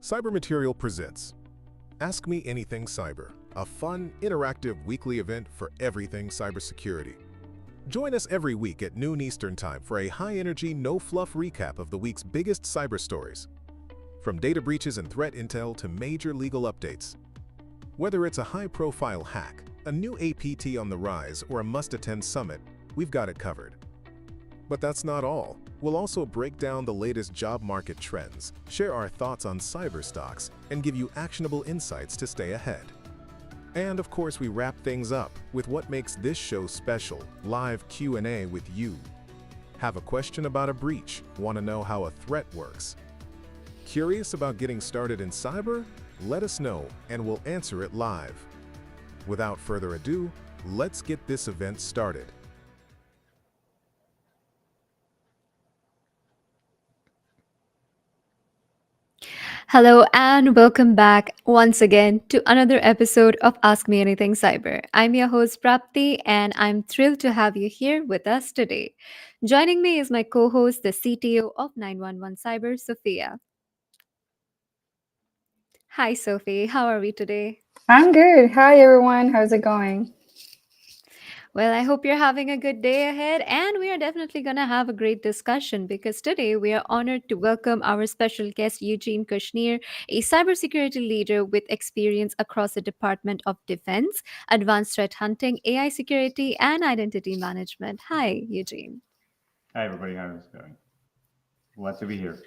Cybermaterial presents Ask Me Anything Cyber, a fun, interactive weekly event for everything cybersecurity. Join us every week at noon Eastern Time for a high-energy, no-fluff recap of the week's biggest cyber stories. From data breaches and threat intel to major legal updates. Whether it's a high-profile hack, a new APT on the rise, or a must-attend summit, we've got it covered. But that's not all. We'll also break down the latest job market trends, share our thoughts on cyber stocks, and give you actionable insights to stay ahead. And of course, we wrap things up with what makes this show special, live Q&A with you. Have a question about a breach? Want to know how a threat works? Curious about getting started in cyber? Let us know and we'll answer it live. Without further ado, let's get this event started. Hello and welcome back once again to another episode of Ask Me Anything Cyber. I'm your host Prapti and I'm thrilled to have you here with us today. Joining me is my co-host, the CTO of 911 Cyber, Sophia. Hi Sophie, how are we today? I'm good. Hi, everyone. How's it going? Well, I hope you're having a good day ahead, and we are definitely going to have a great discussion because today we are honored to welcome our special guest, Eugene Kushner, a cybersecurity leader with experience across the Department of Defense, Advanced Threat Hunting, AI Security, and Identity Management. Hi, Eugene. Hi, everybody. How's it going? Glad to be here.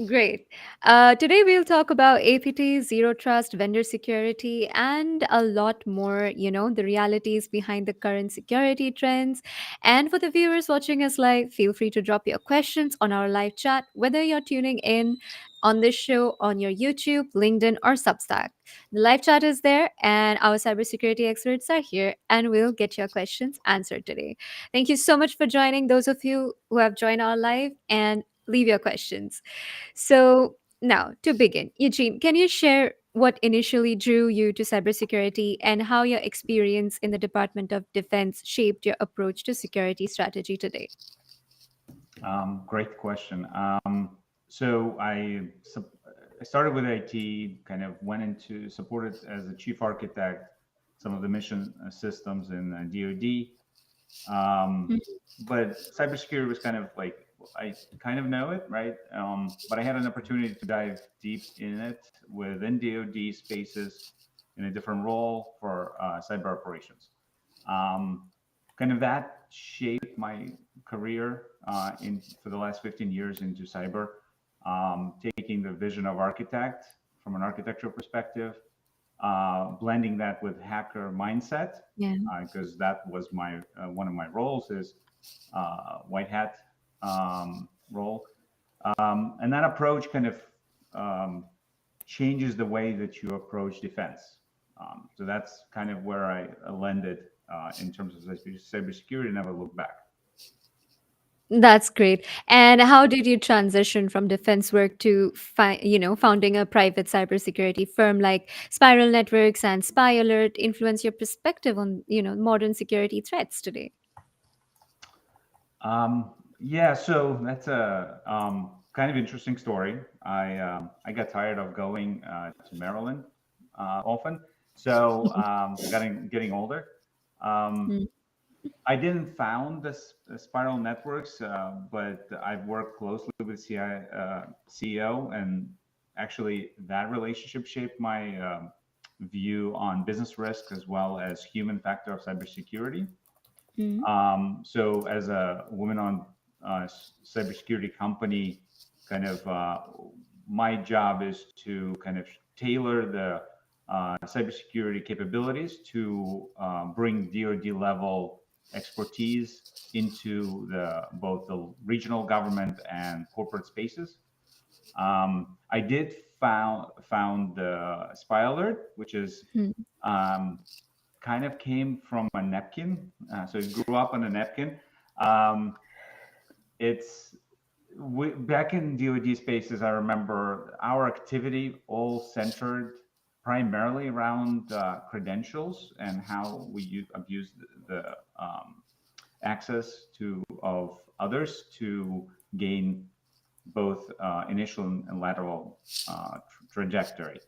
Great. Today we'll talk about APT, zero trust, vendor security, and a lot more, the realities behind the current security trends. And for the viewers watching us live, feel free to drop your questions on our live chat, whether you're tuning in on this show on your YouTube, LinkedIn, or Substack. The live chat is there, and our cybersecurity experts are here, and we'll get your questions answered today. Thank you so much for joining, those of you who have joined our live, and leave your questions. So, now to begin, Eugene, can you share what initially drew you to cybersecurity and how your experience in the Department of Defense shaped your approach to security strategy today? Great question. So I started with IT, kind of went into supported as a chief architect some of the mission systems in DoD. Mhm. But cybersecurity was kind of like I kind of know it, right? But I had an opportunity to dive deep in it within DoD spaces in a different role for cyber operations. Kind of that shaped my career for the last 15 years into cyber, taking the vision of architect from an architectural perspective, blending that with hacker mindset, Yeah. because that was my one of my roles is white hat role, and that approach kind of changes the way that you approach defense. So that's kind of where I landed in terms of cybersecurity, and never looked back. That's great. And how did you transition from defense work to founding a private cybersecurity firm like Spiral Networks and Spy Alert influence your perspective on, modern security threats today? Yeah, so that's a kind of interesting story. I got tired of going to Maryland often, so getting older. Mm. I didn't found the Spiral Networks, but I've worked closely with CEO, and actually that relationship shaped my view on business risk as well as human factor of cybersecurity. Mm. So as a woman-owned cybersecurity company, kind of my job is to kind of tailor the cybersecurity capabilities to bring DoD level expertise into both the regional government and corporate spaces. I did found the Spy Alert, which is kind of came from a napkin. So it grew up on a napkin. Back in DoD spaces, I remember our activity all centered primarily around credentials and how we abuse the access of others to gain both initial and lateral trajectory.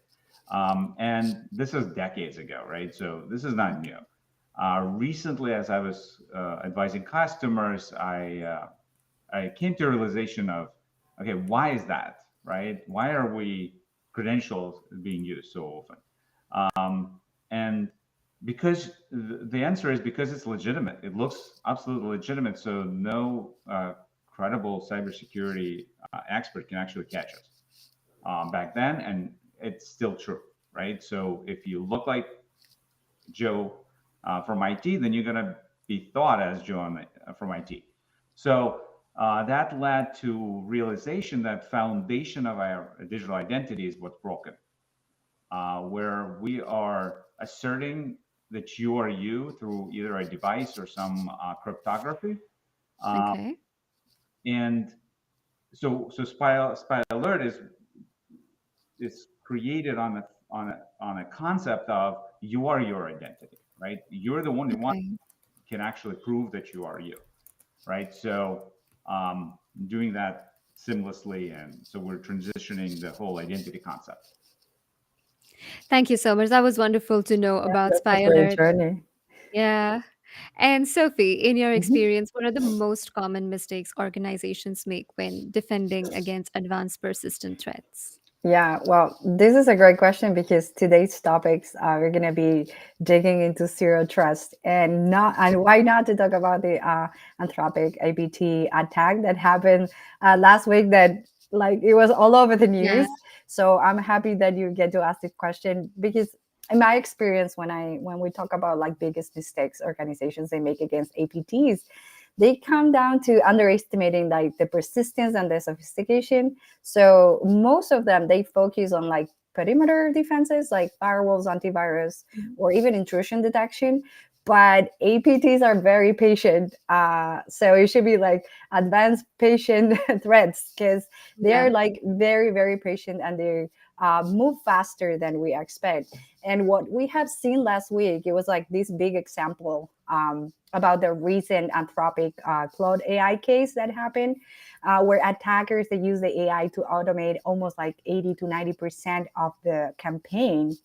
And this is decades ago, right? So this is not new. Recently, as I was advising customers, I came to a realization of, okay, why is that, right? Why are we credentials being used so often? And because the answer is because it's legitimate. It looks absolutely legitimate. So no credible cybersecurity expert can actually catch us back then, and it's still true, right? So if you look like Joe from IT, then you're going to be thought as Joe from IT. So that led to realization that foundation of our digital identity is what's broken, where we are asserting that you are you through either a device or some cryptography. Okay. And so Spy Alert is created on a concept of you are your identity, right? You're the only one who can actually prove that you are you, right? So doing that seamlessly, and so we're transitioning the whole identity concept. Thank you so much. That was wonderful to know about That's Spy a great Alert. journey. Yeah. And Sophie, in your Mhm. experience, what are the most common mistakes organizations make when defending against advanced persistent threats? Yeah, well, this is a great question because today's topics we're going to be digging into zero trust and why not to talk about the Anthropic APT attack that happened last week that like it was all over the Yeah. news. So I'm happy that you get to ask this question because in my experience when we talk about like biggest mistakes organizations they make against APTs, they come down to underestimating like the persistence and the sophistication. So most of them, they focus on like perimeter defenses like firewalls, antivirus, or even intrusion detection. But APTs are very patient. So it should be like advanced patient threats because they're Yeah. like very, very patient and they move faster than we expect. And what we have seen last week, it was like this big example about the recent Anthropic Claude AI case that happened, where attackers they use the AI to automate almost like 80 to 90% of the campaign.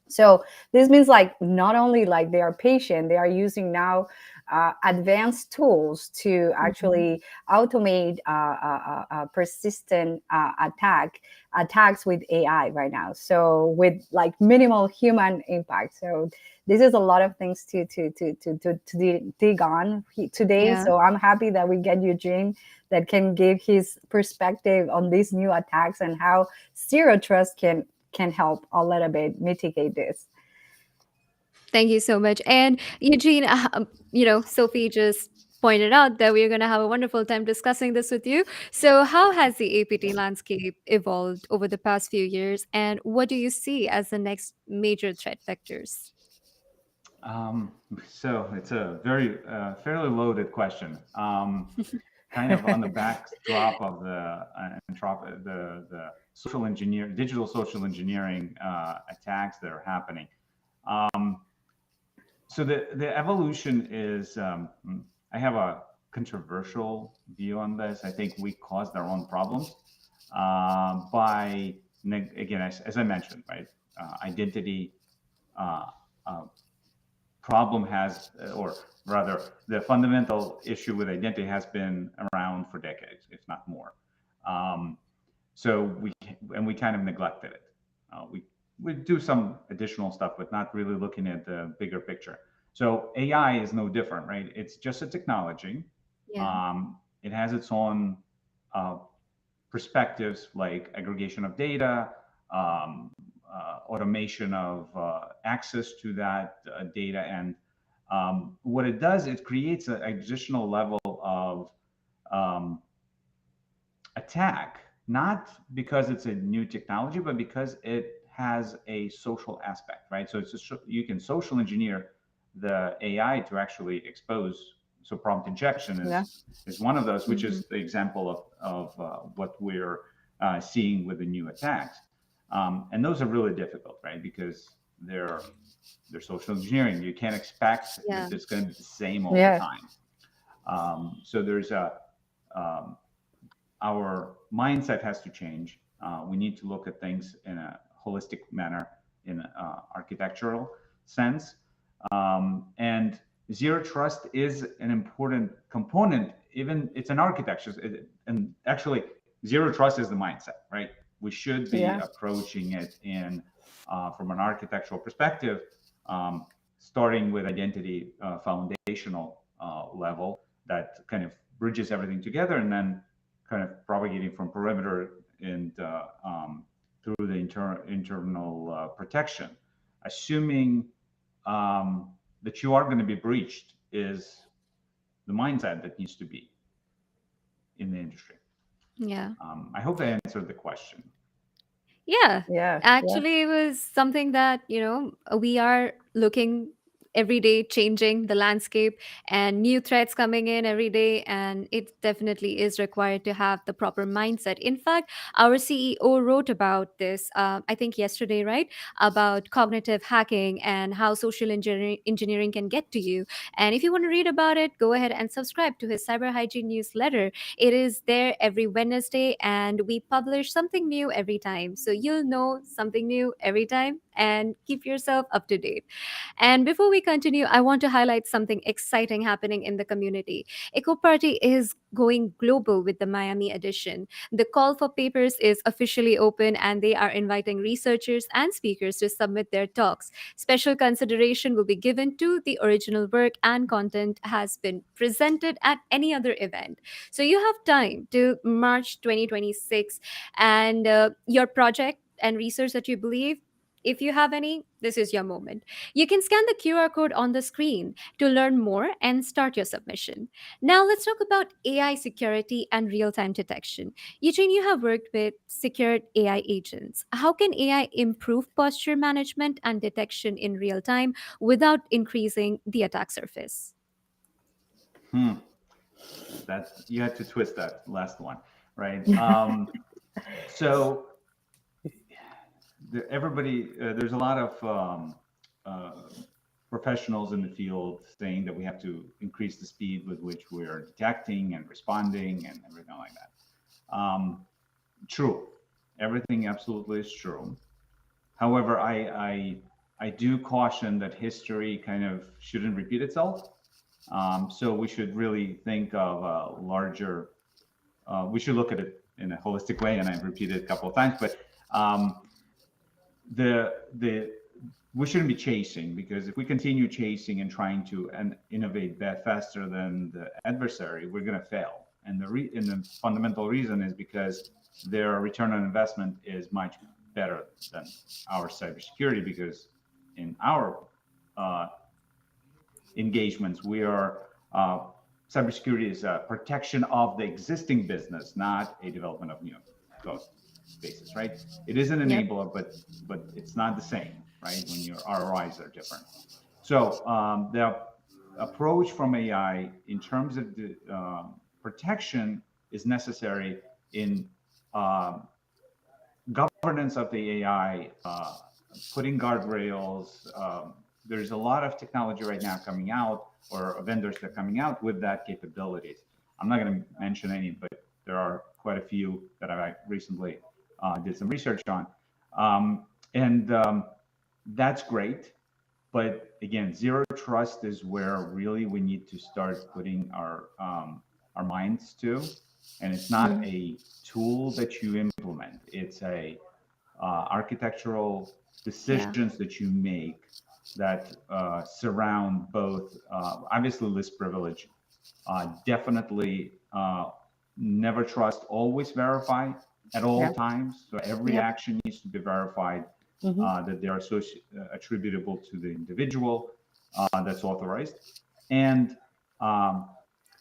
So this means like not only like they are patient, they are using now advanced tools to actually automate persistent attacks with AI right now. So with like minimal human impact. So this is a lot of things to dig on today. Yeah. So I'm happy that we get Eugene that can give his perspective on these new attacks and how zero trust can help a little bit mitigate this. Thank you so much. And Eugene, Sophie just pointed out that we're going to have a wonderful time discussing this with you. So, how has the APT landscape evolved over the past few years, and what do you see as the next major threat vectors? So it's a very fairly loaded question. Kind of on the backdrop of the digital social engineering attacks that are happening. So the evolution is, I have a controversial view on this. I think we caused our own problems by, again, as I mentioned, right, identity problem has, or rather, the fundamental issue with identity has been around for decades, if not more. So we kind of neglected it. We do some additional stuff, but not really looking at the bigger picture. So AI is no different, right? It's just a technology. Yeah. It has its own perspectives, like aggregation of data, automation of access to that data. And what it does, it creates an additional level of attack, not because it's a new technology, but because it has a social aspect, right? So you can social engineer the AI to actually expose. So prompt injection is one of those, which is the example of what we're seeing with the new attacks. And those are really difficult, right? Because they're social engineering. You can't expect that it's going to be the same all the time. So there's our mindset has to change. We need to look at things in a holistic manner, in an architectural sense. And zero trust is an important component. Even it's an architecture, and actually, zero trust is the mindset, right? We should be approaching it in from an architectural perspective, starting with identity foundational level that kind of bridges everything together, and then kind of propagating from perimeter and through the internal protection, assuming that you are going to be breached is the mindset that needs to be in the industry. Yeah. I hope I answered the question. Yeah. Actually, it was something that, we are looking every day, changing the landscape and new threats coming in every day. And it definitely is required to have the proper mindset. In fact, our CEO wrote about this, I think yesterday, right? About cognitive hacking and how social engineering can get to you. And if you want to read about it, go ahead and subscribe to his cyber hygiene newsletter. It is there every Wednesday, and we publish something new every time. So you'll know something new every time and keep yourself up to date. And before we continue, I want to highlight something exciting happening in the community. EcoParty is going global with the Miami edition. The call for papers is officially open, and they are inviting researchers and speakers to submit their talks. Special consideration will be given to the original work, and content has been presented at any other event. So you have time till March 2026, and your project and research that you believe, if you have any, this is your moment. You can scan the QR code on the screen to learn more and start your submission. Now, let's talk about AI security and real time detection. Eugene, you have worked with secured AI agents. How can AI improve posture management and detection in real time without increasing the attack surface? That you had to twist that last one, right? So everybody, there's a lot of professionals in the field saying that we have to increase the speed with which we're detecting and responding and everything like that. True, everything absolutely is true. However, I do caution that history kind of shouldn't repeat itself. So we should really think of a larger, we should look at it in a holistic way, and I've repeated it a couple of times, but the we shouldn't be chasing, because if we continue chasing and trying to innovate faster than the adversary, we're going to fail. And the fundamental reason is because their return on investment is much better than our cybersecurity, because in our engagements, we are cybersecurity is a protection of the existing business, not a development of new spaces, right? It is an enabler, but it's not the same, right? When your ROIs are different. So the approach from AI in terms of the protection is necessary in governance of the AI, putting guardrails. There's a lot of technology right now coming out, or vendors that are coming out with that capabilities. I'm not going to mention any, but there are quite a few that I recently did some research on. That's great. But again, zero trust is where really we need to start putting our minds to. And it's not a tool that you implement. It's a architectural decisions that you make that surround both, obviously, list privilege, definitely never trust, always verify at all times. So every action needs to be verified, that they are attributable to the individual that's authorized, and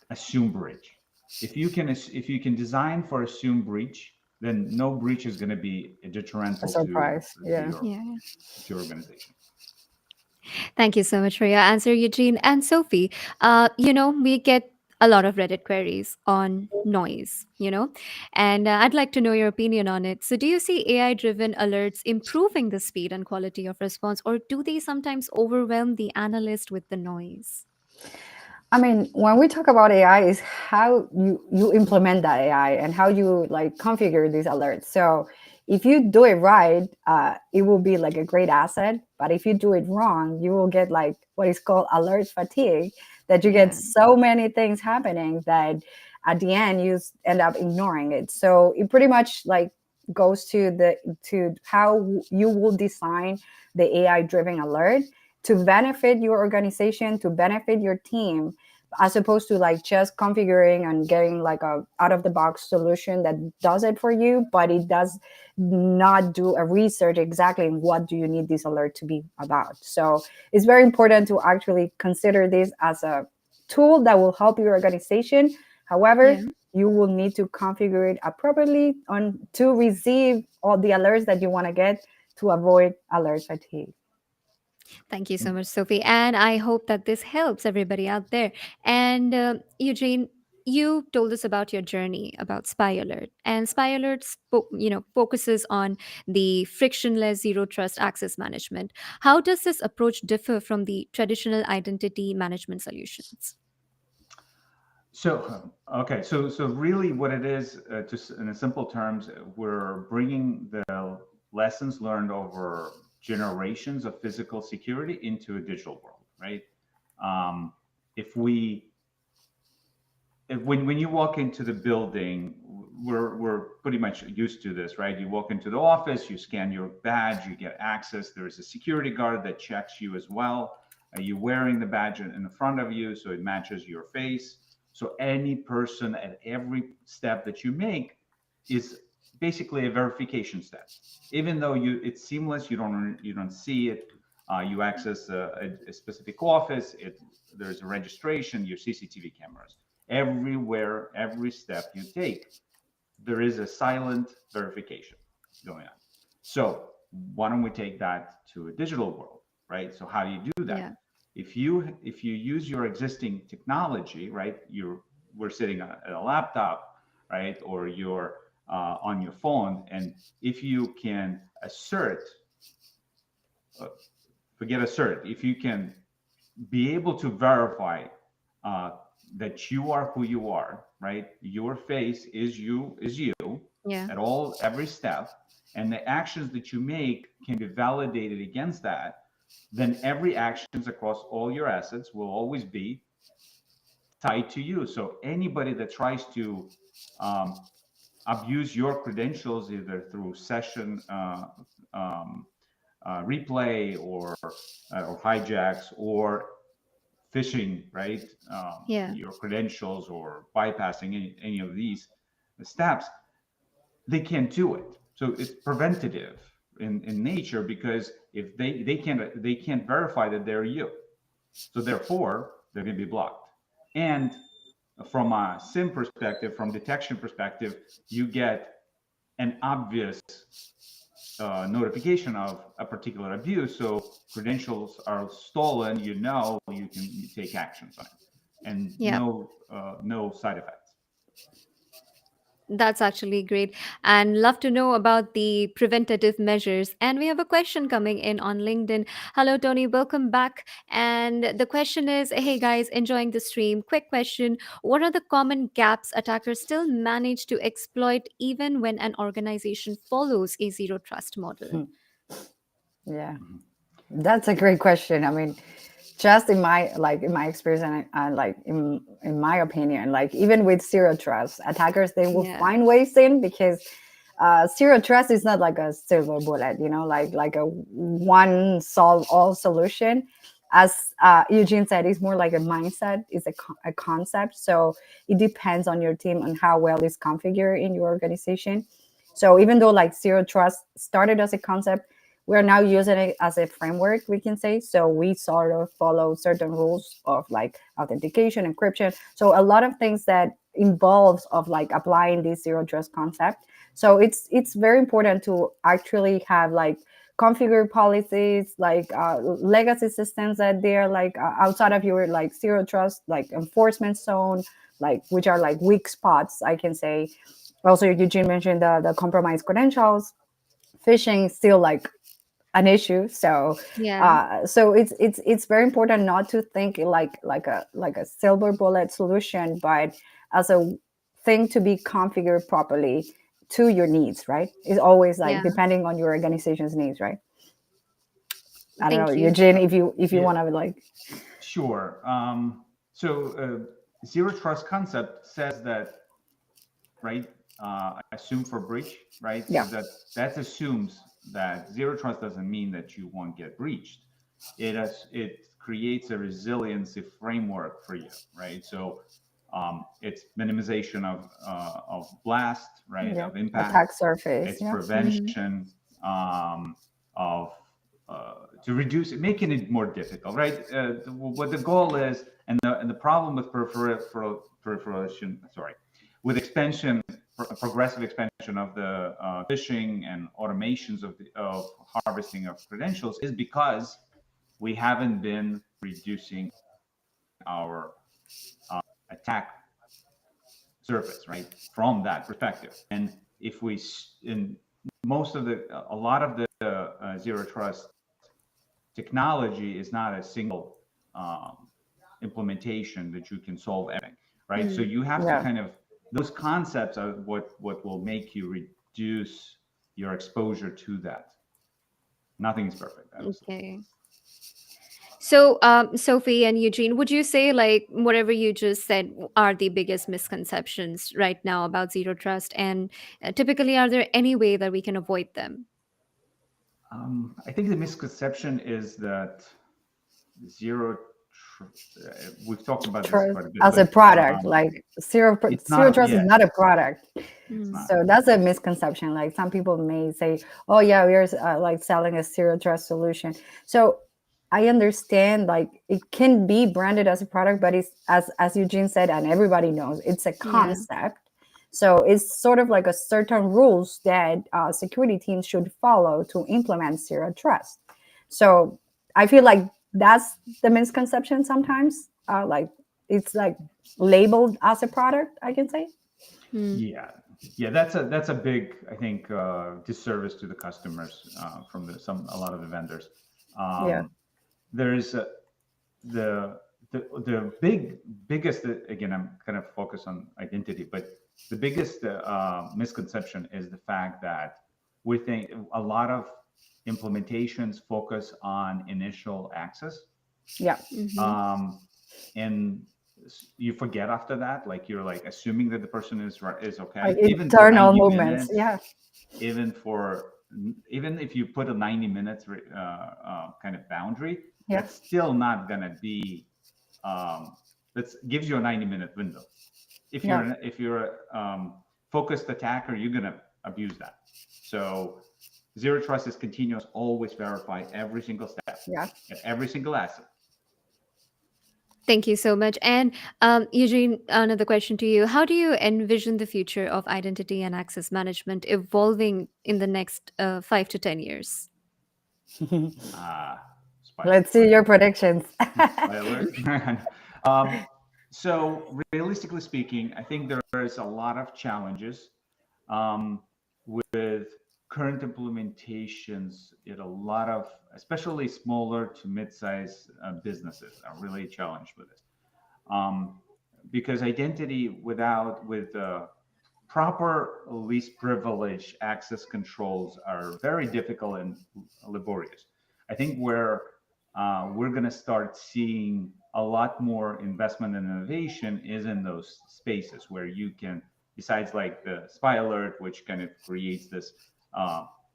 assume breach. If you can design for assume breach, then no breach is going to be a deterrent to your organization. Thank you so much for your answer, Eugene. And Sophie, we get a lot of Reddit queries on noise, and I'd like to know your opinion on it. So, do you see AI-driven alerts improving the speed and quality of response, or do they sometimes overwhelm the analyst with the noise? I mean, when we talk about AI, is how you implement that AI and how you like configure these alerts. So if you do it right, it will be like a great asset. But if you do it wrong, you will get like what is called alert fatigue, that you get so many things happening that at the end you end up ignoring it. So it pretty much like goes to how you will design the AI driven alert to benefit your organization, to benefit your team, as opposed to like just configuring and getting like a out of the box solution that does it for you, but it does not do a research exactly in what do you need this alert to be about. So it's very important to actually consider this as a tool that will help your organization. However, you will need to configure it appropriately to receive all the alerts that you want to get, to avoid alert fatigue. Thank you so much, Sophie. And I hope that this helps everybody out there. And Eugene, you told us about your journey about Spy Alert. And Spy Alert, focuses on the frictionless zero trust access management. How does this approach differ from the traditional identity management solutions? So, okay, so really what it is, just in simple terms, we're bringing the lessons learned over generations of physical security into a digital world, right? When you walk into the building, we're pretty much used to this, right? You walk into the office, you scan your badge, you get access. There is a security guard that checks you as well. Are you wearing the badge in front of you so it matches your face? So any person at every step that you make is basically a verification step. Even though it's seamless, you don't see it. You access a specific office. There's a registration, your CCTV cameras. Everywhere, every step you take, there is a silent verification going on. So why don't we take that to a digital world, right? So how do you do that? Yeah. If you use your existing technology, right? We're sitting at a laptop, right? Or you're on your phone, and if you can assert, forget assert, if you can be able to verify that you are who you are, right? Your face is you at every step, and the actions that you make can be validated against that, then every actions across all your assets will always be tied to you. So anybody that tries to abuse your credentials, either through session replay or hijacks or phishing, right? Yeah. Your credentials or bypassing any of these steps, they can't do it. So it's preventative in nature, because if they can't verify that they're you. So therefore, they're going to be blocked. And from a SIM perspective, from detection perspective, you get an obvious notification of a particular abuse. So credentials are stolen, you can take actions on it, and Yeah. no side effects. That's actually great. And love to know about the preventative measures. And we have a question coming in on LinkedIn. Hello, Tony. Welcome back. And the question is, hey guys, enjoying the stream. Quick question. What are the common gaps attackers still manage to exploit even when an organization follows a zero trust model? Yeah, that's a great question. I mean, just in my experience, and like in my opinion, like even with zero trust attackers, they will Yeah. find ways in, because zero trust is not like a silver bullet, like a one solve all solution. As Eugene said, it's more like a mindset, it's a concept. So it depends on your team and how well it's configured in your organization. So even though like zero trust started as a concept, we're now using it as a framework, we can say. So we sort of follow certain rules of like authentication, encryption. So a lot of things that involves of like applying this zero trust concept. So it's very important to actually have like configure policies, like legacy systems that they're like outside of your like zero trust, like enforcement zone, like which are like weak spots, I can say. Also, Eugene mentioned the compromised credentials. Phishing still like an issue. So Yeah. so it's very important not to think like a silver bullet solution, but as a thing to be configured properly to your needs, right? It's always like Yeah. depending on your organization's needs, right? I don't know, Thank you. Eugene, if you Yeah. want to like. Sure. So zero trust concept says that, right? Assume for breach, right? Yeah. So that assumes that zero trust doesn't mean that you won't get breached. It creates a resiliency framework for you, right? So it's minimization of blast, right? Yeah. Of impact. Attack surface. It's Yeah. prevention of to reduce it, making it more difficult, right? What the goal is, and the problem with proliferation, with expansion, progressive expansion of the phishing and automations of harvesting of credentials, is because we haven't been reducing our attack surface, right? From that perspective, and if we in a lot of the zero trust technology is not a single implementation that you can solve everything, right? So you have to kind of, those concepts are what will make you reduce your exposure to that. Nothing is perfect, obviously. Okay. So, Sophie and Eugene, would you say like whatever you just said are the biggest misconceptions right now about zero trust? And typically, are there any way that we can avoid them? I think the misconception is that we've talked about this Trust quite a bit. as a product, like zero it's zero not, trust is not a product. Mm. not. So that's a misconception. Like some people may say, "Oh yeah, we're like selling a zero trust solution." So I understand, like it can be branded as a product, but it's as Eugene said, and everybody knows, it's a concept. So it's sort of like a certain rules that security teams should follow to implement zero trust. So I feel like that's the misconception sometimes. Like it's like labeled as a product, I can say. Yeah, that's a big, I think, disservice to the customers from a lot of the vendors. There's the biggest, again, I'm kind of focused on identity, but the biggest misconception is the fact that we think a lot of implementations focus on initial access. Yeah. Mhm. And you forget after that, like you're like assuming that the person is right, is okay, Like even for internal 90 movements. minutes, Yeah. even if you put a 90 minutes kind of boundary, Yeah. that's still not gonna be that gives you a 90-minute window. If Yeah. you're focused attacker, you're gonna abuse that. So zero trust is continuous, always verify every single step, Yeah. every single asset. Thank you so much. And Eugene, another question to you. How do you envision the future of identity and access management evolving in the next 5 to 10 years? Spoiler. Let's see your predictions. Spoiler. So realistically speaking, I think there is a lot of challenges with current implementations. In a lot of, especially smaller to mid-sized businesses, are really challenged with this, because identity with proper least privilege access controls are very difficult and laborious. I think where we're going to start seeing a lot more investment and innovation is in those spaces where you can, besides like the Spy Alert, which kind of creates this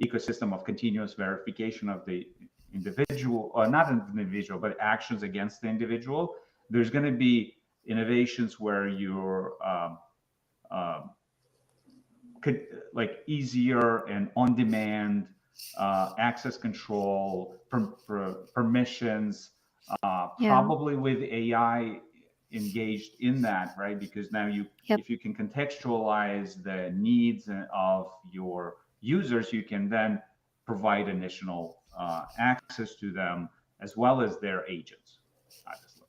ecosystem of continuous verification of the individual, or not an individual, but actions against the individual. There's going to be innovations where you're could like easier and on-demand access control, permissions, probably with AI engaged in that, right? Because now if you can contextualize the needs of your users, you can then provide additional access to them as well as their agents, obviously.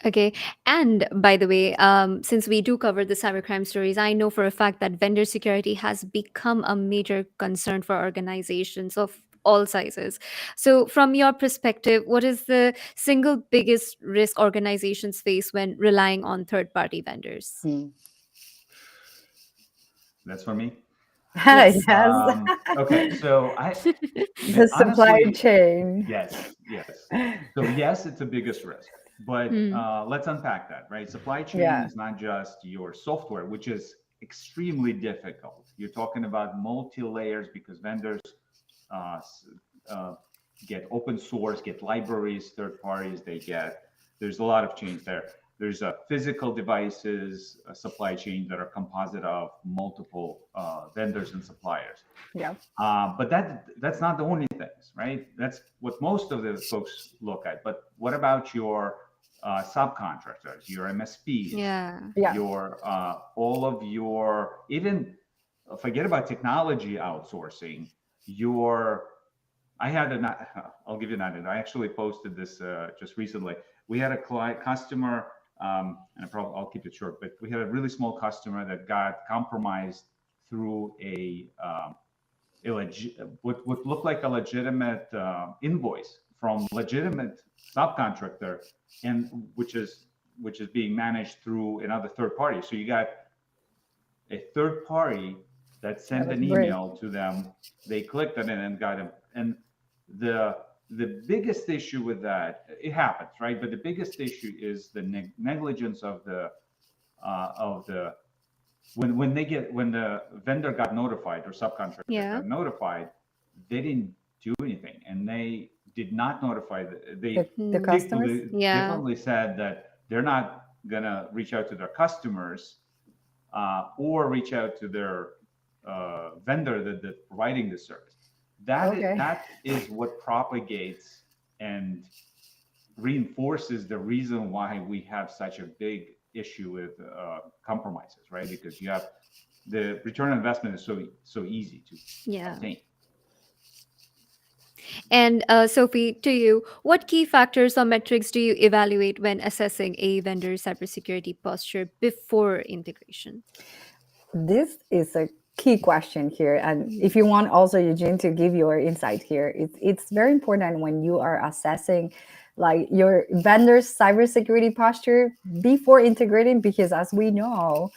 Okay. And by the way, since we do cover the cybercrime stories, I know for a fact that vendor security has become a major concern for organizations of all sizes. So, from your perspective, what is the single biggest risk organizations face when relying on third party vendors? That's for me. Yes. Okay, so The supply honestly, chain. yes. So yes, it's the biggest risk, but let's unpack that, right? Supply chain is not just your software, which is extremely difficult. You're talking about multi-layers because vendors get open source, get libraries, third parties, there's a lot of change there. There's physical devices, a supply chain that are composite of multiple vendors and suppliers. Yeah. But that's not the only things, right? That's what most of the folks look at. But what about your subcontractors, your MSPs, your all of your, even forget about technology outsourcing, I'll give you an I actually posted this just recently. We had a customer, and I'll keep it short, but we had a really small customer that got compromised through what looked like a legitimate invoice from legitimate subcontractor, and which is being managed through another third party. So you got a third party that sent an email to them. They clicked on it and got him. And the biggest issue with that, it happens, right? But the biggest issue is the negligence of the when the vendor got notified or subcontractor got notified, they didn't do anything, and they did not notify the customers. Differently said that they're not gonna reach out to their customers or reach out to their vendor that's providing the service. That is what propagates and reinforces the reason why we have such a big issue with compromises, right? Because you have the return on investment is so easy to obtain. And Sophie, to you, what key factors or metrics do you evaluate when assessing a vendor's cybersecurity posture before integration? This is a key question here, and if you want also Eugene to give your insight here, it's very important when you are assessing like your vendor's cybersecurity posture before integrating, because as we know,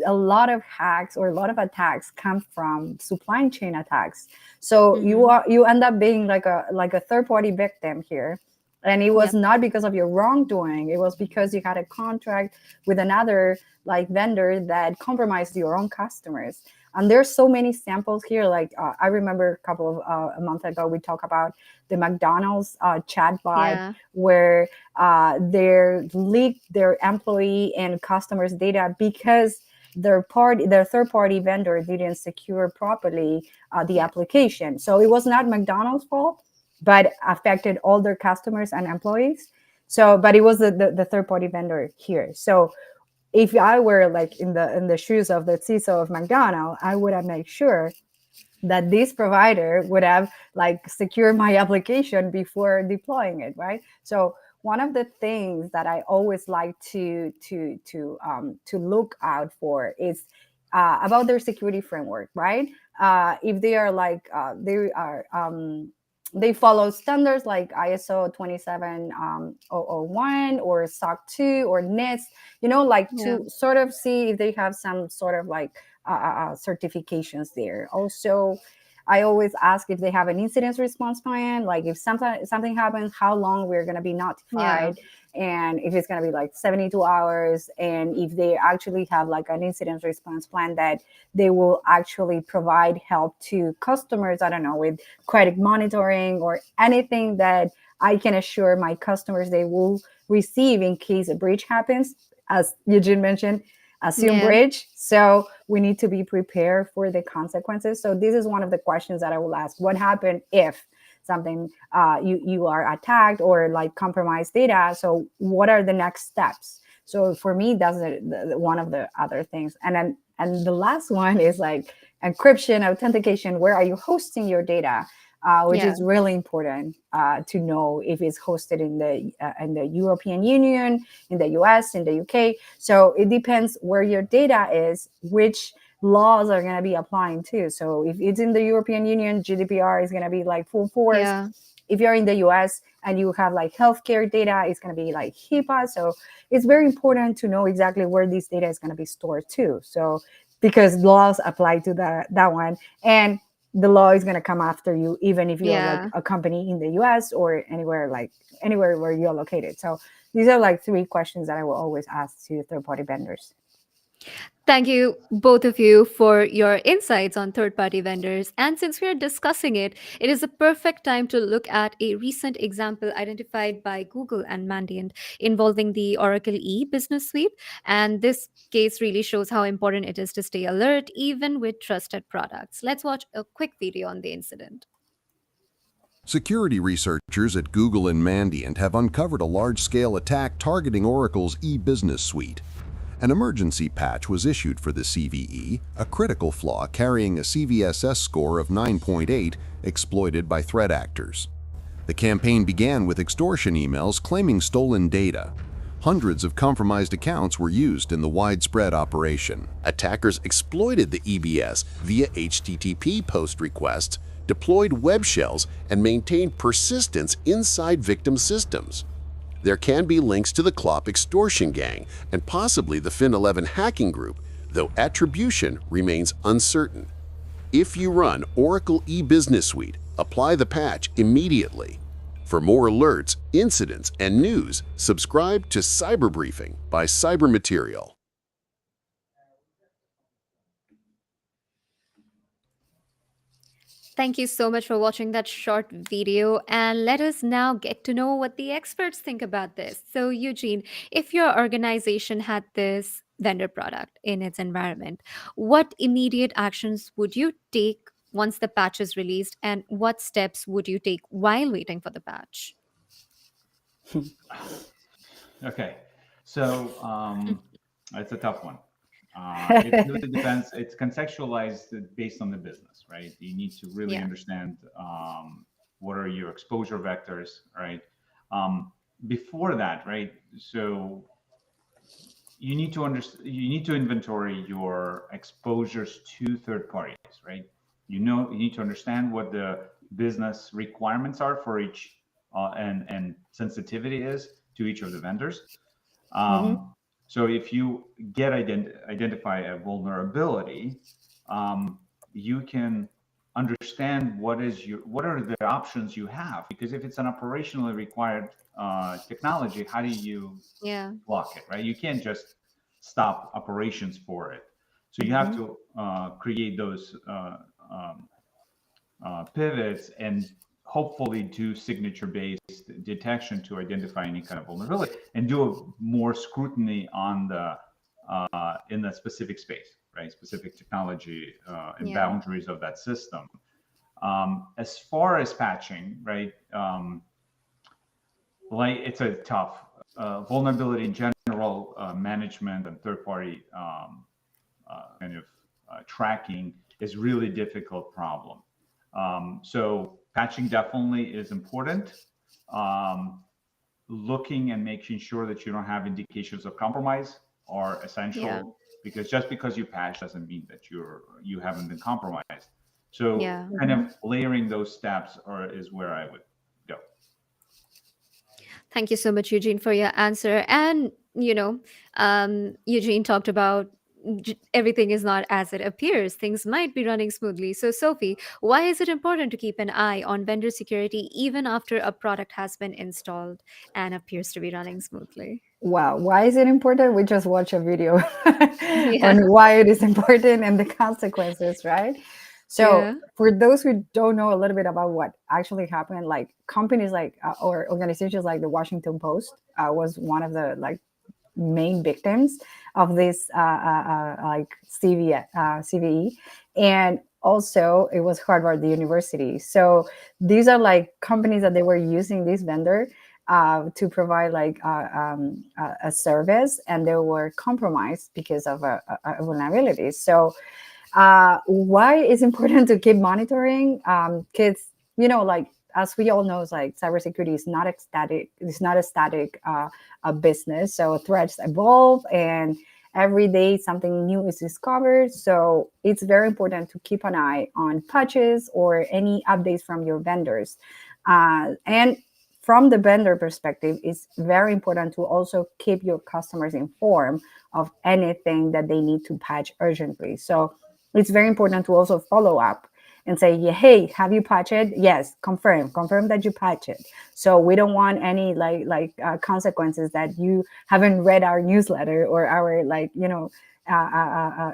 a lot of hacks or a lot of attacks come from supply chain attacks. So you end up being like a third party victim here, And it was Yep. not because of your wrongdoing. It was because you had a contract with another like vendor that compromised your own customers. And there's so many samples here. Like I remember a month ago, we talked about the McDonald's chatbot Yeah. where they leaked their employee and customers' data because their third party vendor didn't secure properly the Yeah. application. So it was not McDonald's fault, but affected all their customers and employees. So, but it was the third party vendor here. So if I were like in the shoes of the CISO of McDonald's, I would have made sure that this provider would have like secured my application before deploying it, right? So one of the things that I always like to look out for is about their security framework, right? If they are like they follow standards like ISO 27001 or SOC 2 or NIST, like Yeah. to sort of see if they have some sort of like certifications there. Also, I always ask if they have an incident response plan, like if something happens, how long we're going to be Yeah. notified, and if it's going to be like 72 hours, and if they actually have like an incident response plan that they will actually provide help to customers, I don't know, with credit monitoring or anything that I can assure my customers they will receive in case a breach happens. As Eugene mentioned, assume Yeah. breach. So we need to be prepared for the consequences. So this is one of the questions that I will ask: what happened if something you are attacked or like compromised data? So what are the next steps? So for me, that's one of the other things. And the last one is like encryption, authentication. Where are you hosting your data? Which Yeah. is really important to know if it's hosted in the European Union, in the US, in the UK. So it depends where your data is, which laws are going to be applying to. So if it's in the European Union, GDPR is going to be like full force. Yeah. If you're in the US and you have like healthcare data, it's going to be like HIPAA. So it's very important to know exactly where this data is going to be stored too. So because laws apply to that one, and the law is going to come after you, even if you're like Yeah. a company in the US or anywhere where you're located. So these are like three questions that I will always ask to third party vendors. Thank you, both of you, for your insights on third party vendors. And since we are discussing it, it is a perfect time to look at a recent example identified by Google and Mandiant involving the Oracle E Business Suite. And this case really shows how important it is to stay alert, even with trusted products. Let's watch a quick video on the incident. Security researchers at Google and Mandiant have uncovered a large-scale attack targeting Oracle's e-business suite. An emergency patch was issued for the CVE, a critical flaw carrying a CVSS score of 9.8 exploited by threat actors. The campaign began with extortion emails claiming stolen data. Hundreds of compromised accounts were used in the widespread operation. Attackers exploited the EBS via HTTP post requests, deployed web shells, and maintained persistence inside victim systems. There can be links to the Clop extortion gang and possibly the Fin11 hacking group, though attribution remains uncertain. If you run Oracle e-Business Suite, apply the patch immediately. For more alerts, incidents, and news, subscribe to Cyber Briefing by Cybermaterial. Thank you so much for watching that short video, and let us now get to know what the experts think about this. So, Eugene, if your organization had this vendor product in its environment, what immediate actions would you take once the patch is released, and what steps would you take while waiting for the patch? Okay, so it's a tough one. It really depends. It's contextualized based on the business, right? You need to really Yeah. understand what are your exposure vectors, right? Before that, right? So you need to understand. You need to inventory your exposures to third parties, right? You need to understand what the business requirements are for each, and sensitivity is to each of the vendors. Mhm. So if you identify a vulnerability, you can understand what are the options you have. Because if it's an operationally required technology, how do you Yeah. block it, right? You can't just stop operations for it. So you have to create those pivots and hopefully do signature-based detection to identify any kind of vulnerability and do a more scrutiny on the in the specific space, right? Specific technology and Yeah. boundaries of that system. As far as patching, right? Like it's a tough vulnerability in general, management and third-party kind of tracking is really difficult problem. So patching definitely is important. Looking and making sure that you don't have indications of compromise are essential, Yeah. because just because you patch doesn't mean that you haven't been compromised. So Yeah. kind of layering those steps is where I would go. Thank you so much, Eugene, for your answer. And, Eugene talked about everything is not as it appears. Things might be running smoothly. So, Sophie, why is it important to keep an eye on vendor security even after a product has been installed and appears to be running smoothly? Wow, why is it important? We just watch a video Yeah. on why it is important and the consequences, right? So, Yeah. for those who don't know a little bit about what actually happened, like companies like or organizations like the Washington Post was one of the like main victims of this like CVE, and also it was Harvard University. So these are like companies that they were using this vendor to provide like a service, and they were compromised because of a vulnerability. So why it's important to keep monitoring? Because like as we all know, it's like cybersecurity is not a static. It's not a static a business. So threats evolve, and every day something new is discovered. So it's very important to keep an eye on patches or any updates from your vendors. And from the vendor perspective, it's very important to also keep your customers informed of anything that they need to patch urgently. So it's very important to also follow up and say, yeah, hey, have you patched it? Yes, confirm that you patch it. So we don't want any consequences that you haven't read our newsletter or our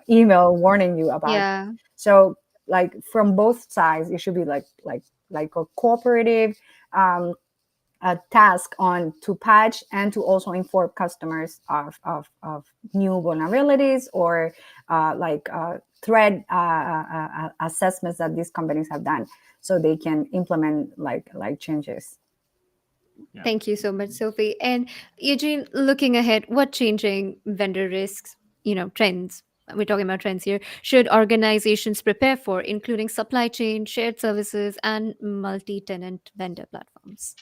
email warning you about. Yeah. So like from both sides, it should be like a cooperative a task on to patch and to also inform customers of new vulnerabilities or threat assessments that these companies have done, so they can implement like changes. Yeah. Thank you so much, Sophie. And Eugene, looking ahead, what changing vendor risks, trends, we're talking about trends here, should organizations prepare for, including supply chain, shared services, and multi-tenant vendor platforms?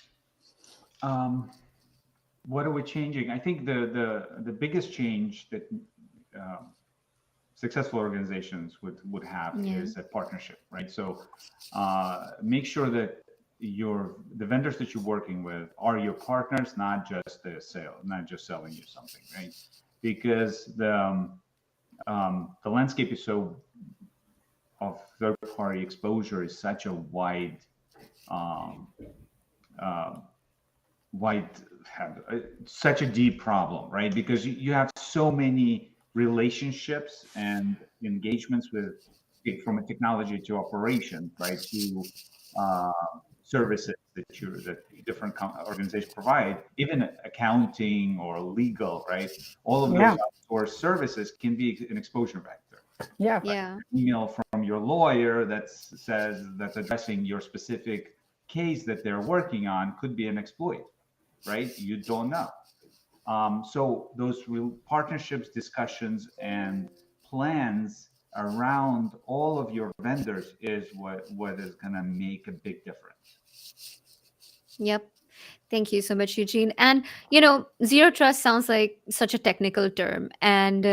What are we changing? I think the biggest change that successful organizations would have is a partnership, right? So make sure that the vendors that you're working with are your partners, not just selling you something, right? Because the landscape is so of third-party exposure is such a wide such a deep problem, right? Because you have so many relationships and engagements with, from a technology to operation, right, to services that different organizations provide, even accounting or legal, right? All of those outsourced services can be an exposure vector. Yeah. Yeah. Email from your lawyer that's addressing your specific case that they're working on could be an exploit, right? You don't know. So those real partnerships, discussions, and plans around all of your vendors is what is going to make a big difference. Yep. Thank you so much, Eugene. And, zero trust sounds like such a technical term. And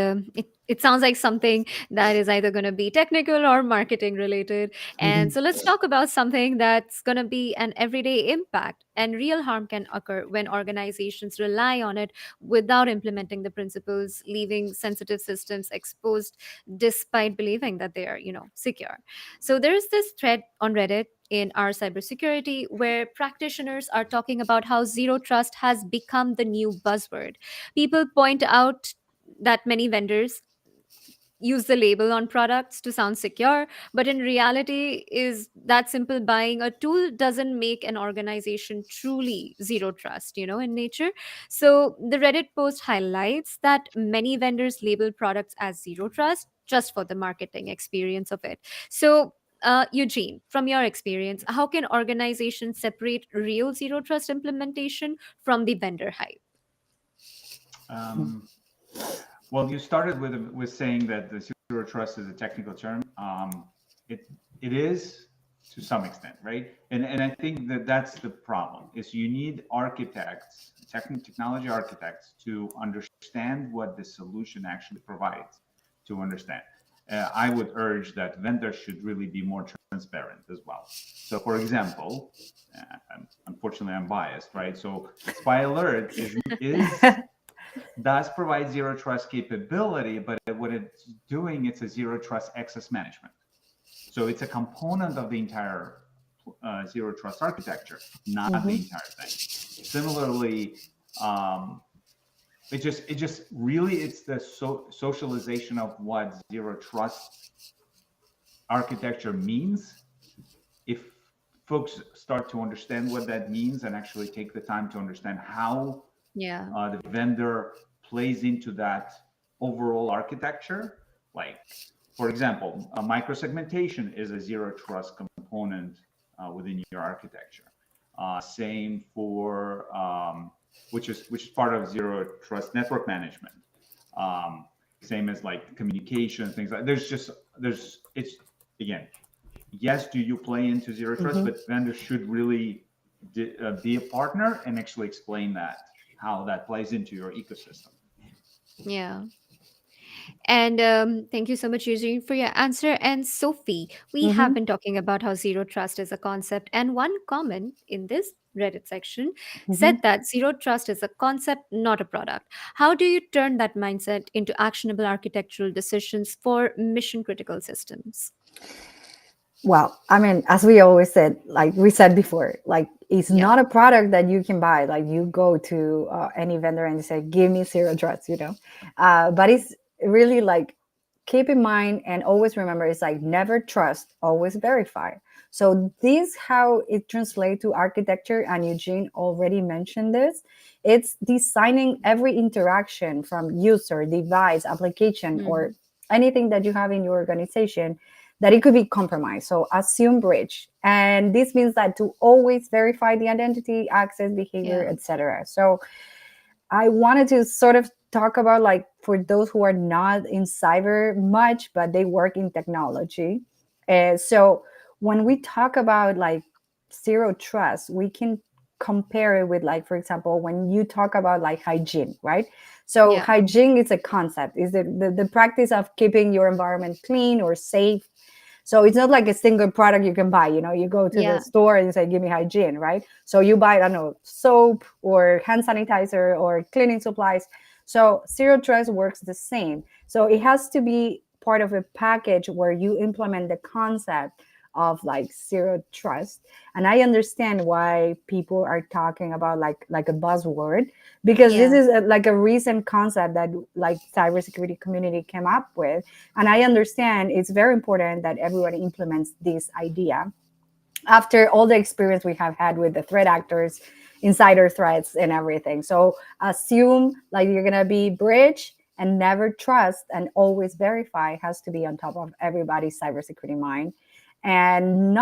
it sounds like something that is either going to be technical or marketing related. And so let's talk about something that's going to be an everyday impact. And real harm can occur when organizations rely on it without implementing the principles, leaving sensitive systems exposed despite believing that they are, secure. So there's this thread on Reddit. in our cybersecurity where practitioners are talking about how zero trust has become the new buzzword. People point out that many vendors use the label on products to sound secure, but in reality is that simple buying a tool doesn't make an organization truly zero trust, in nature. So the Reddit post highlights that many vendors label products as zero trust just for the marketing experience of it. So Eugene, from your experience, how can organizations separate real zero trust implementation from the vendor hype? Um, well, you started with saying that the zero trust is a technical term. It is to some extent, right? And I think that that's the problem. Is you need architects, technology architects, to understand what the solution actually provides. To understand, I would urge that vendors should really be more transparent as well. So, for example, unfortunately, I'm biased, right? So, Spy Alert does provide zero trust capability, but what it's doing, it's a zero trust access management. So it's a component of the entire zero trust architecture, not the entire thing. Similarly, it just really, it's the socialization of what zero trust architecture means. If folks start to understand what that means and actually take the time to understand how the vendor plays into that overall architecture, like, for example, a microsegmentation is a zero trust component within your architecture. Same for which is part of zero trust network management. Same as like communication, things like. It's again, yes, do you play into zero trust, but vendors should really be a partner and actually explain that, how that plays into your ecosystem. Yeah. And thank you so much, Eugene, for your answer. And Sophie, we have been talking about how zero trust is a concept. And one comment in this Reddit section said that zero trust is a concept, not a product. How do you turn that mindset into actionable architectural decisions for mission critical systems? Well, I mean, as we always said, like we said before, like it's not a product that you can buy. Like you go to any vendor and you say, "Give me zero trust," but it's really like keep in mind and always remember, it's like never trust, always verify. So this how it translates to architecture, and Eugene already mentioned this. It's designing every interaction from user, device, application, or anything that you have in your organization that it could be compromised. So assume breach. And this means that to always verify the identity, access, behavior, etc. So I wanted to sort of talk about, like, for those who are not in cyber much, but they work in technology. So when we talk about like zero trust, we can compare it with, like, for example, when you talk about like hygiene, right? So hygiene is a concept, is the practice of keeping your environment clean or safe. So it's not like a single product you can buy. You go to the store and you say, "Give me hygiene," right? So you buy, I don't know, soap or hand sanitizer or cleaning supplies. So zero trust works the same. So it has to be part of a package where you implement the concept of like zero trust. And I understand why people are talking about like a buzzword, because this is like a recent concept that like cybersecurity community came up with. And I understand it's very important that everybody implements this idea after all the experience we have had with the threat actors, insider threats, and everything. So assume like you're gonna be bridge, and never trust, and always verify has to be on top of everybody's cybersecurity mind. And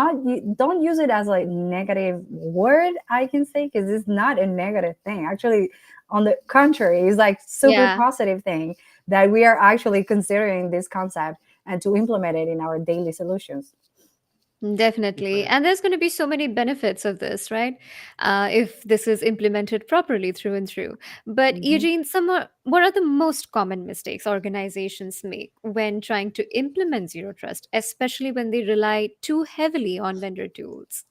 don't use it as like negative word, I can say, because it's not a negative thing. Actually, on the contrary, it's like super positive thing that we are actually considering this concept and to implement it in our daily solutions. Definitely. And there's going to be so many benefits of this, right? If this is implemented properly through and through. But Eugene, what are the most common mistakes organizations make when trying to implement zero trust, especially when they rely too heavily on vendor tools?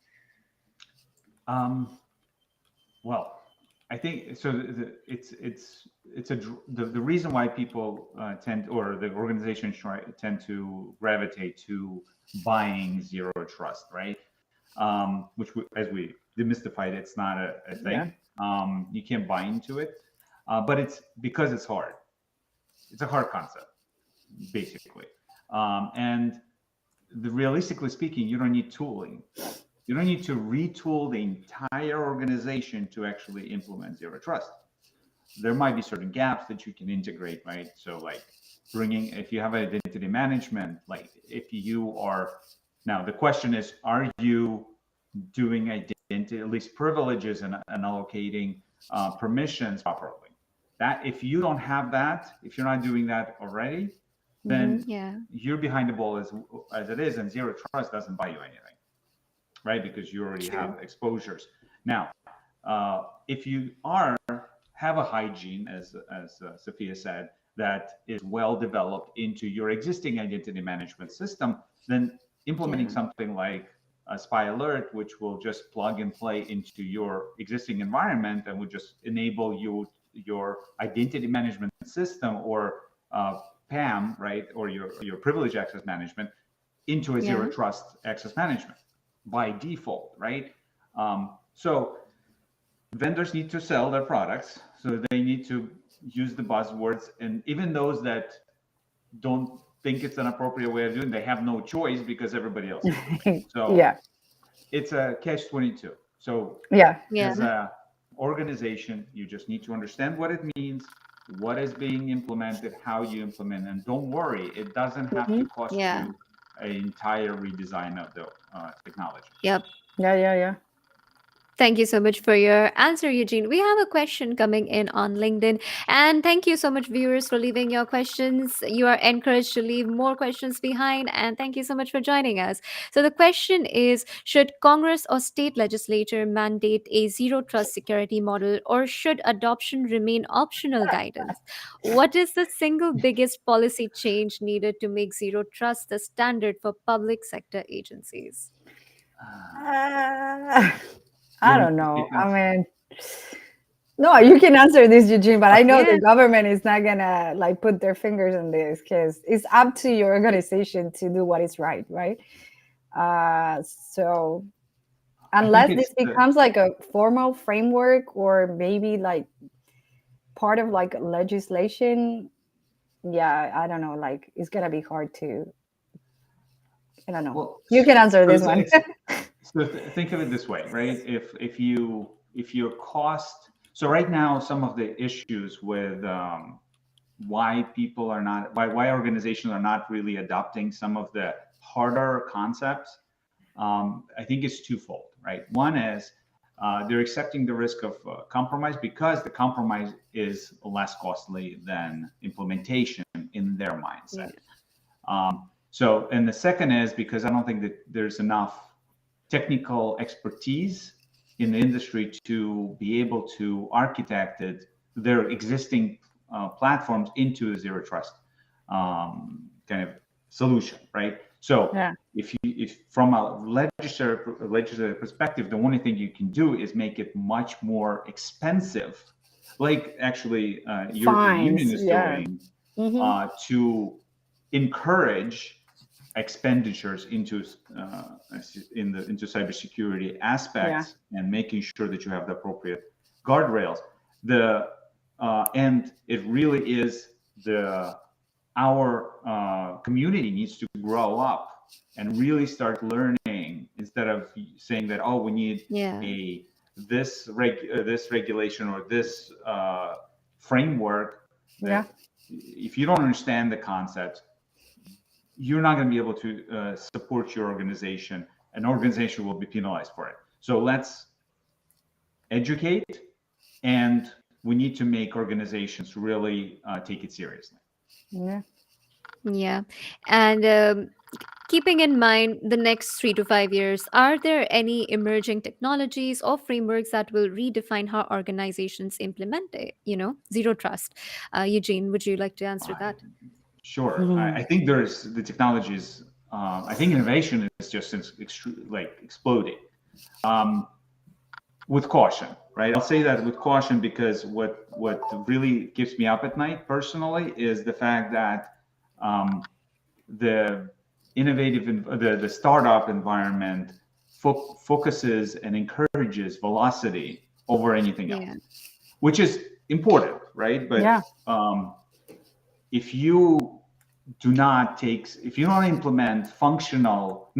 Well, I think so. The reason why people or the organizations tend to gravitate to buying zero trust, right? which as we demystified, it's not a thing. You can't buy into it, but it's because it's hard. It's a hard concept, basically. And realistically speaking, you don't need tooling. You don't need to retool the entire organization to actually implement zero trust. There might be certain gaps that you can integrate, right? So like if you have identity management, like if you are, now the question is, are you doing identity, at least privileges and allocating permissions properly? That if you don't have that, if you're not doing that already, then you're behind the ball as it is, and zero trust doesn't buy you anything, right? Because you already have exposures. Now, if you have a hygiene, as Sophia said, that is well developed into your existing identity management system, then implementing something like a Spy Alert, which will just plug and play into your existing environment and would just enable your identity management system or PAM, right, or your privilege access management into a zero trust access management by default, right? So vendors need to sell their products, so they need to use the buzzwords, and even those that don't think it's an appropriate way of doing it, they have no choice because everybody else is doing it. So it's a catch-22. So as a organization, you just need to understand what it means, what is being implemented, how you implement, and don't worry, it doesn't have to cost you an entire redesign of the technology. Yeah. Thank you so much for your answer, Eugene. We have a question coming in on LinkedIn. And thank you so much, viewers, for leaving your questions. You are encouraged to leave more questions behind. And thank you so much for joining us. So the question is, should Congress or state legislature mandate a zero trust security model, or should adoption remain optional guidance? What is the single biggest policy change needed to make zero trust the standard for public sector agencies? I don't know. I mean, no, you can answer this, Eugene, but I know the government is not gonna like put their fingers on this, because it's up to your organization to do what is right? So unless this becomes like a formal framework, or maybe like part of like legislation, I don't know, like it's gonna be hard to, I don't know. Well, you can answer this one. So think of it this way, right? If your cost, so right now some of the issues with why organizations are not really adopting some of the harder concepts, I think it's twofold, right? One is they're accepting the risk of compromise because the compromise is less costly than implementation in their mindset. So, and the second is because I don't think that there's enough technical expertise in the industry to be able to architect their existing platforms into a zero trust kind of solution, right? So if from a legislative perspective, the only thing you can do is make it much more expensive, like actually your union is doing, to encourage expenditures into cybersecurity aspects and making sure that you have the appropriate guardrails. And it really is our community needs to grow up and really start learning, instead of saying that, oh, we need this regulation or this framework. If you don't understand the concepts, you're not going to be able to support your organization. An organization will be penalized for it. So let's educate, and we need to make organizations really take it seriously. And keeping in mind the next 3 to 5 years, are there any emerging technologies or frameworks that will redefine how organizations implement zero trust? Eugene, would you like to answer that? Sure. I think there's the technologies. I think innovation is just exploding. With caution, right? I'll say that with caution because what really keeps me up at night personally is the fact that the innovative, the startup environment focuses and encourages velocity over anything else, Yeah. which is important, right? But Yeah. if you if you don't implement functional,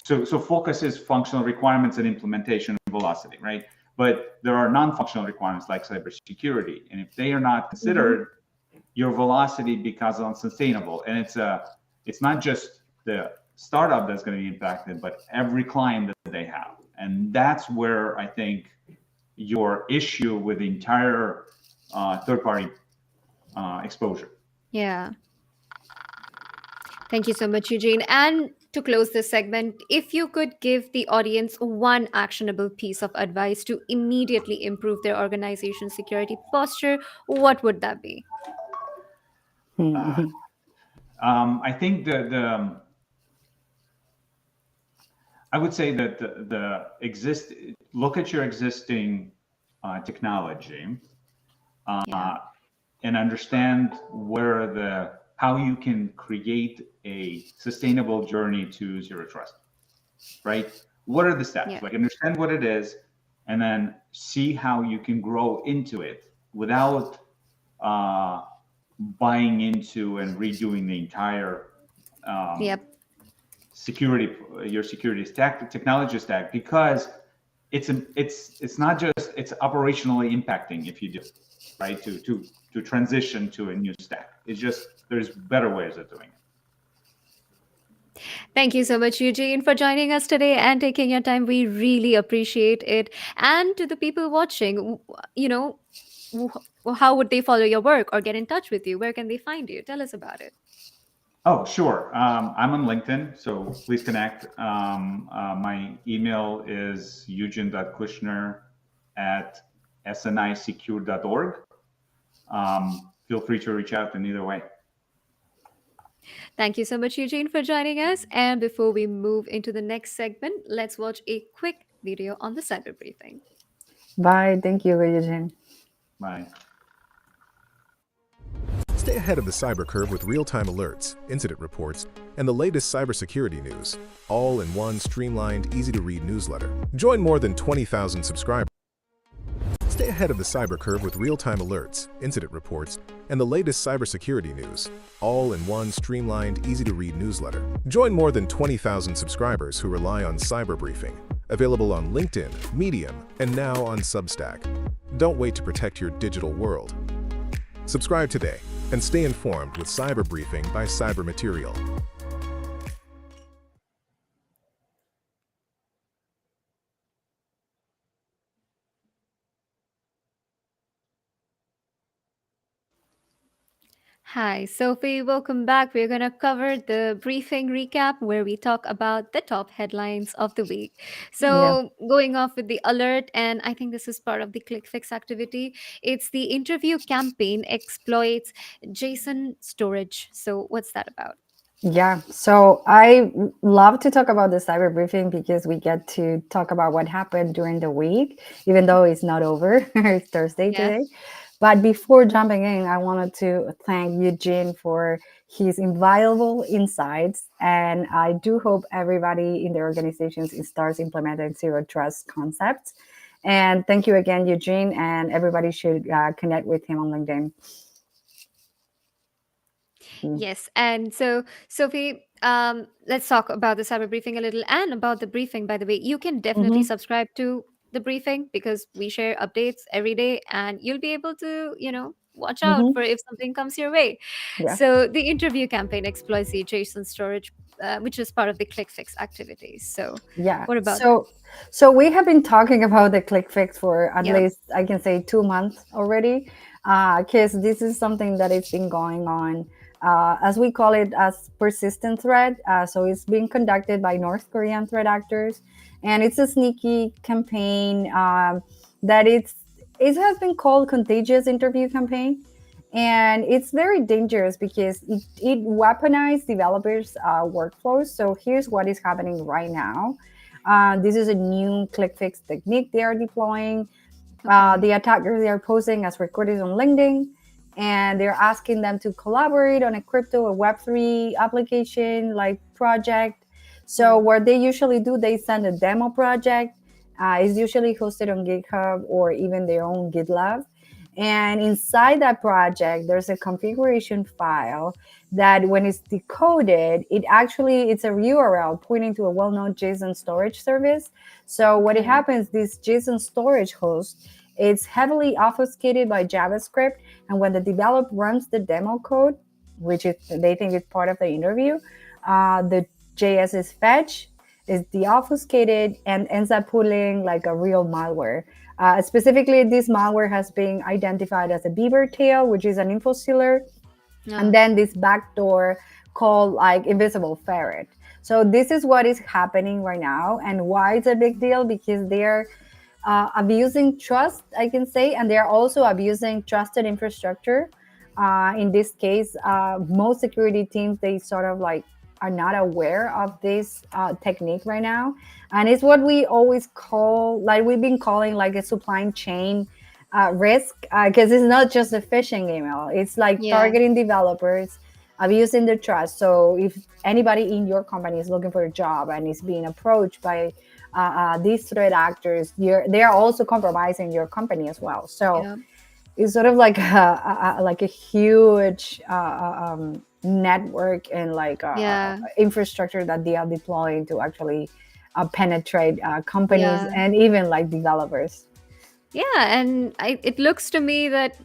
so focus is functional requirements and implementation and velocity, right? But there are non-functional requirements like cybersecurity, and if they are not considered, your velocity becomes unsustainable. And it's not just the startup that's going to be impacted, but every client that they have. And that's where I think your issue with the entire third-party exposure. Yeah. Thank you so much, Eugene. And to close this segment, if you could give the audience one actionable piece of advice to immediately improve their organization's security posture, what would that be? I think I would say that look at your existing technology and understand how you can create a sustainable journey to zero trust, right? What are the steps? Yeah. Like, understand what it is, and then see how you can grow into it without buying into and redoing the entire your security stack, technology stack, because it's not just, it's operationally impacting if you do, right? To transition to a new stack. It's just, there's better ways of doing it. Thank you so much, Eugene, for joining us today and taking your time. We really appreciate it. And to the people watching, how would they follow your work or get in touch with you? Where can they find you? Tell us about it. Oh, sure. I'm on LinkedIn, so please connect. My email is eugene.kushner@snisecure.org. Feel free to reach out in either way. Thank you so much, Eugene, for joining us. And before we move into the next segment, let's watch a quick video on the cyber briefing. Bye. Thank you, Eugene. Bye. Stay ahead of the cyber curve with real-time alerts, incident reports, and the latest cybersecurity news, all in one streamlined, easy-to-read newsletter. Join more than 20,000 subscribers. Stay ahead of the cyber curve with real-time alerts, incident reports, and the latest cybersecurity news, all in one streamlined, easy-to-read newsletter. Join more than 20,000 subscribers who rely on Cyber Briefing, available on LinkedIn, Medium, and now on Substack. Don't wait to protect your digital world. Subscribe today and stay informed with Cyber Briefing by Cyber Material. Hi, Sophie. Welcome back. We're going to cover the briefing recap where we talk about the top headlines of the week. So, going off with the alert, and I think this is part of the ClickFix activity, it's the interview campaign exploits JSON storage. So, what's that about? Yeah, so I love to talk about the cyber briefing because we get to talk about what happened during the week, even though it's not over. It's Thursday today. But before jumping in, I wanted to thank Eugene for his invaluable insights. And I do hope everybody in their organizations starts implementing zero trust concepts. And thank you again, Eugene, and everybody should connect with him on LinkedIn. Yes. And so, Sophie, let's talk about the cyber briefing a little and about the briefing, by the way. You can definitely subscribe to the briefing because we share updates every day and you'll be able to, watch out for if something comes your way. Yeah. So the interview campaign exploits the JSON storage, which is part of the ClickFix activities. So what about so we have been talking about the ClickFix for at least, I can say, 2 months already, because this is something that has been going on, as we call it, as persistent threat. So it's being conducted by North Korean threat actors. And it's a sneaky campaign that it has been called contagious interview campaign. And it's very dangerous because it weaponizes developers' workflows. So here's what is happening right now. This is a new ClickFix technique they are deploying. The attackers, they are posing as recruiters on LinkedIn. And they're asking them to collaborate on a crypto or Web3 application like project. So what they usually do, they send a demo project. It's usually hosted on GitHub or even their own GitLab. And inside that project, there's a configuration file that when it's decoded, it's a URL pointing to a well-known JSON storage service. So what it Okay. happens, this JSON storage host, it's heavily obfuscated by JavaScript. And when the developer runs the demo code, which is they think is part of the interview, the JS is fetched, is deobfuscated, and ends up pulling like a real malware. Specifically, this malware has been identified as a beaver tail, which is an info stealer, and then this backdoor called like invisible ferret. So this is what is happening right now, and why it's a big deal, because they're abusing trust, I can say, and they're also abusing trusted infrastructure. In this case, most security teams, they sort of like are not aware of this technique right now, and it's what we always call, like we've been calling, like a supply chain risk, because it's not just a phishing email, it's like Yeah. targeting developers, abusing the trust. So if anybody in your company is looking for a job and is being approached by these threat actors, they are also compromising your company as well. So Yeah. it's sort of like a huge network and like Yeah. infrastructure that they are deploying to actually penetrate companies Yeah. and even like developers. Yeah, and it looks to me that,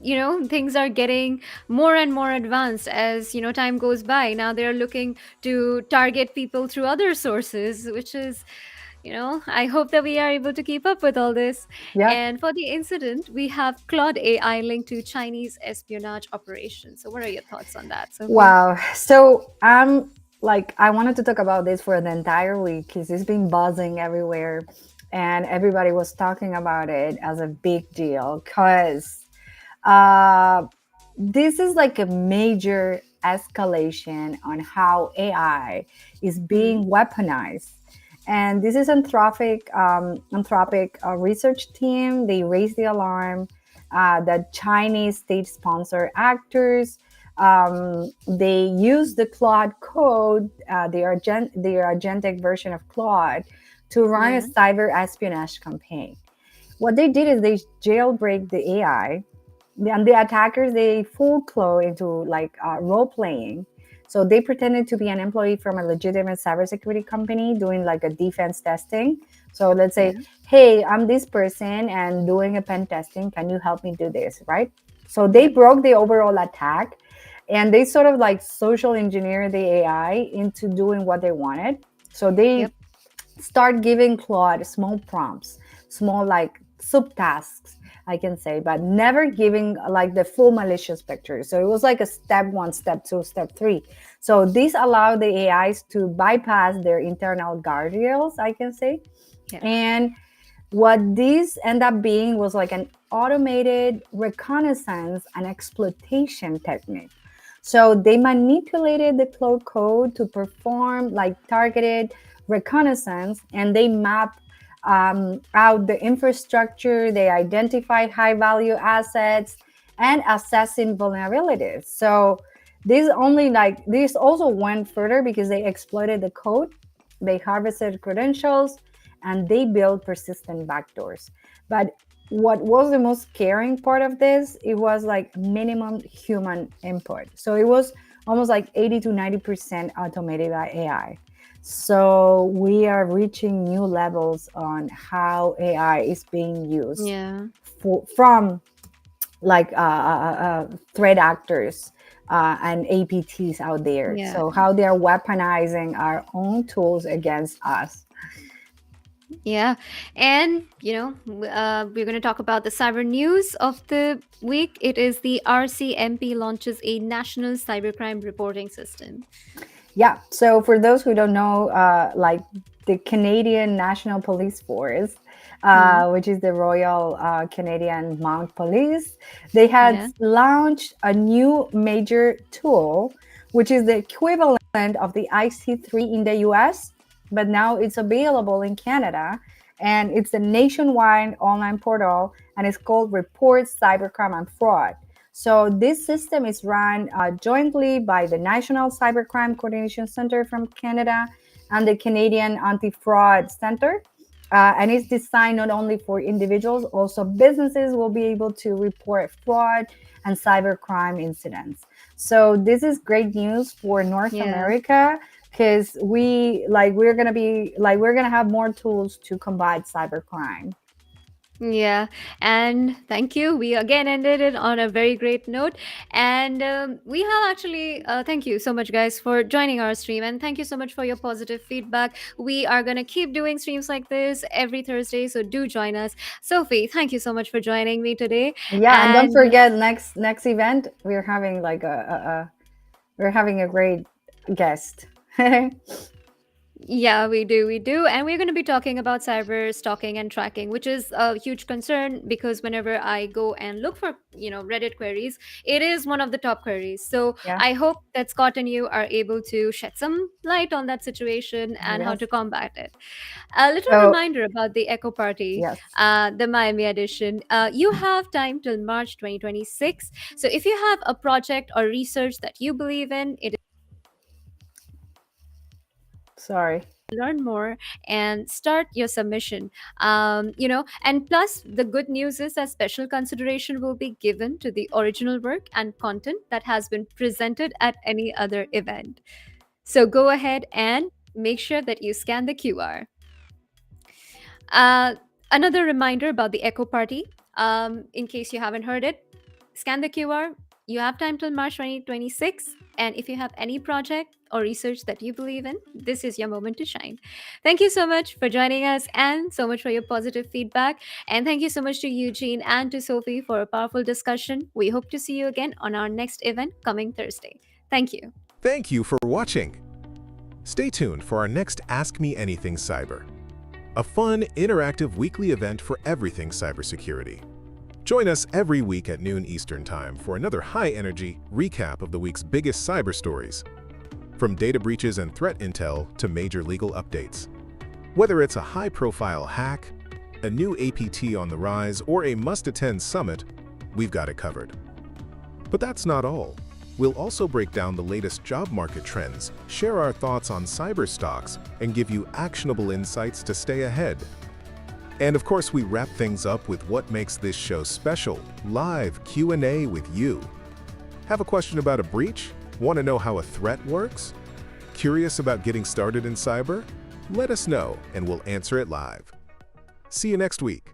things are getting more and more advanced as, time goes by. Now they're looking to target people through other sources, which is, I hope that we are able to keep up with all this. Yeah. And for the incident, we have Claude AI linked to Chinese espionage operations. So what are your thoughts on that, Sophie? Wow. So I wanted to talk about this for the entire week because it's been buzzing everywhere and everybody was talking about it as a big deal because this is like a major escalation on how AI is being weaponized. And this is Anthropic research team. They raised the alarm that Chinese state-sponsored actors, they use the Claude code, their agentic version of Claude, to run a Yeah. cyber espionage campaign. What they did is they jailbreak the AI, and the attackers, they full flow into like role playing. So they pretended to be an employee from a legitimate cybersecurity company doing like a defense testing. So let's say, Yeah. hey, I'm this person and doing a pen testing. Can you help me do this? Right. So they Yep. broke the overall attack and they sort of like social engineer the AI into doing what they wanted. So they Yep. start giving Claude small prompts, small like subtasks, I can say, but never giving like the full malicious picture. So it was like a step one, step two, step three. So this allowed the AIs to bypass their internal guardrails, I can say. Yeah. And what these end up being was like an automated reconnaissance and exploitation technique. So they manipulated the Claude code to perform like targeted reconnaissance, and they map out the infrastructure. They identified high value assets and assessing vulnerabilities. So this also went further because they exploited the code, they harvested credentials, and they built persistent backdoors. But what was the most scaring part of this, it was like minimum human input. So it was almost like 80 to 90% automated by AI. So we are reaching new levels on how AI is being used Yeah. from like threat actors and APTs out there. Yeah. So how they are weaponizing our own tools against us. Yeah. And, we're going to talk about the cyber news of the week. It is the RCMP launches a national cybercrime reporting system. Yeah. So for those who don't know, like the Canadian National Police Force, which is the Royal Canadian Mounted Police, they had Yeah. launched a new major tool, which is the equivalent of the IC3 in the US, but now it's available in Canada. And it's a nationwide online portal, and it's called Report Cybercrime and Fraud. So this system is run jointly by the National Cybercrime Coordination Center from Canada and the Canadian Anti-Fraud Center. And it's designed not only for individuals, also businesses will be able to report fraud and cybercrime incidents. So this is great news for North Yeah. America, because we're gonna have more tools to combat cybercrime. Yeah, and thank you. We again ended it on a very great note. And we have actually, thank you so much, guys, for joining our stream. And thank you so much for your positive feedback. We are going to keep doing streams like this every Thursday. So do join us. Sophie, thank you so much for joining me today. Yeah, and don't And- forget next event we're having like we're having a great guest. Yeah, we do. And we're going to be talking about cyber stalking and tracking, which is a huge concern because whenever I go and look for, Reddit queries, it is one of the top queries. So Yeah. I hope that Scott and you are able to shed some light on that situation and how Yes. to combat it. A little So- reminder about the Echo Party. Yes. The Miami edition. You have time till March 2026. So if you have a project or research that you believe in, it Sorry. learn more and start your submission. And plus the good news is that special consideration will be given to the original work and content that has been presented at any other event. So go ahead and make sure that you scan the QR. Another reminder about the Echo Party, in case you haven't heard it, scan the QR. You have time till March 2026. And if you have any project or research that you believe in, this is your moment to shine. Thank you so much for joining us and so much for your positive feedback. And thank you so much to Eugene and to Sophie for a powerful discussion. We hope to see you again on our next event coming Thursday. Thank you. Thank you for watching. Stay tuned for our next Ask Me Anything Cyber, a fun, interactive weekly event for everything cybersecurity. Join us every week at noon Eastern Time for another high-energy recap of the week's biggest cyber stories, from data breaches and threat intel to major legal updates. Whether it's a high-profile hack, a new APT on the rise, or a must-attend summit, we've got it covered. But that's not all. We'll also break down the latest job market trends, share our thoughts on cyber stocks, and give you actionable insights to stay ahead. And of course, we wrap things up with what makes this show special, live Q&A with you. Have a question about a breach? Want to know how a threat works? Curious about getting started in cyber? Let us know and we'll answer it live. See you next week.